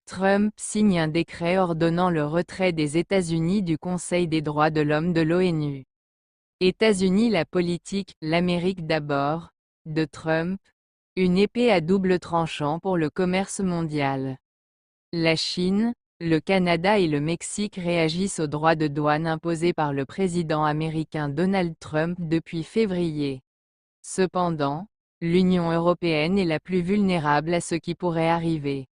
Trump signe un décret ordonnant le retrait des États-Unis du Conseil des droits de l'homme de l'ONU. États-Unis. La politique « l'Amérique d'abord » de Trump, une épée à double tranchant pour le commerce mondial. La Chine, le Canada et le Mexique réagissent aux droits de douane imposés par le président américain Donald Trump depuis février. Cependant, l'Union européenne est la plus vulnérable à ce qui pourrait arriver.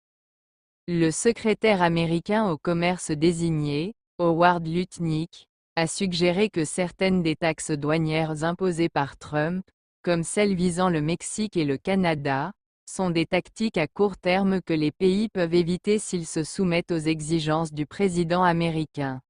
Le secrétaire américain au commerce désigné, Howard Lutnick, a suggéré que certaines des taxes douanières imposées par Trump, comme celles visant le Mexique et le Canada, sont des tactiques à court terme que les pays peuvent éviter s'ils se soumettent aux exigences du président américain.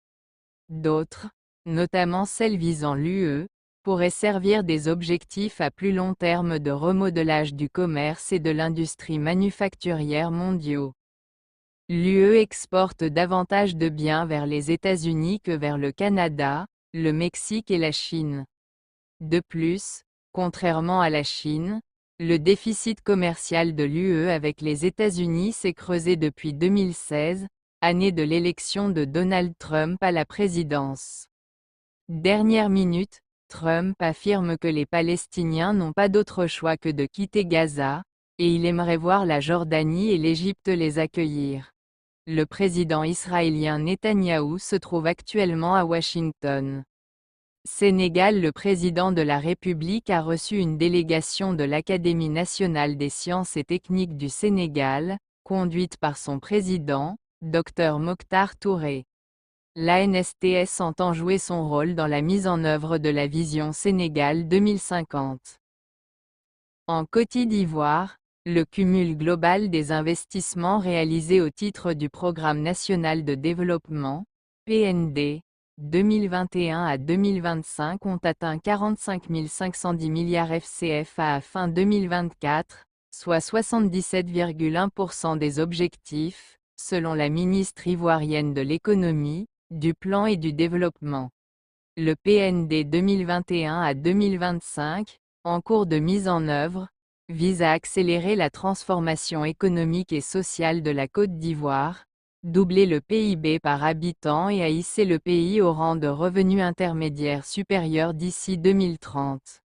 D'autres, notamment celles visant l'UE, pourraient servir des objectifs à plus long terme de remodelage du commerce et de l'industrie manufacturière mondiaux. L'UE exporte davantage de biens vers les États-Unis que vers le Canada, le Mexique et la Chine. De plus, contrairement à la Chine, le déficit commercial de l'UE avec les États-Unis s'est creusé depuis 2016, année de l'élection de Donald Trump à la présidence. Dernière minute, Trump affirme que les Palestiniens n'ont pas d'autre choix que de quitter Gaza, et il aimerait voir la Jordanie et l'Égypte les accueillir. Le président israélien Netanyahou se trouve actuellement à Washington. Sénégal. Le président de la République a reçu une délégation de l'Académie nationale des sciences et techniques du Sénégal, conduite par son président, Dr Mokhtar Touré. L'ANSTS entend jouer son rôle dans la mise en œuvre de la vision Sénégal 2050. En Côte d'Ivoire, le cumul global des investissements réalisés au titre du Programme national de développement, PND, 2021 à 2025 ont atteint 45 510 milliards FCF à fin 2024, soit 77,1% des objectifs, selon la ministre ivoirienne de l'économie, du plan et du développement. Le PND 2021 à 2025, en cours de mise en œuvre, vise à accélérer la transformation économique et sociale de la Côte d'Ivoire, doubler le PIB par habitant et à hisser le pays au rang de revenu intermédiaire supérieur d'ici 2030.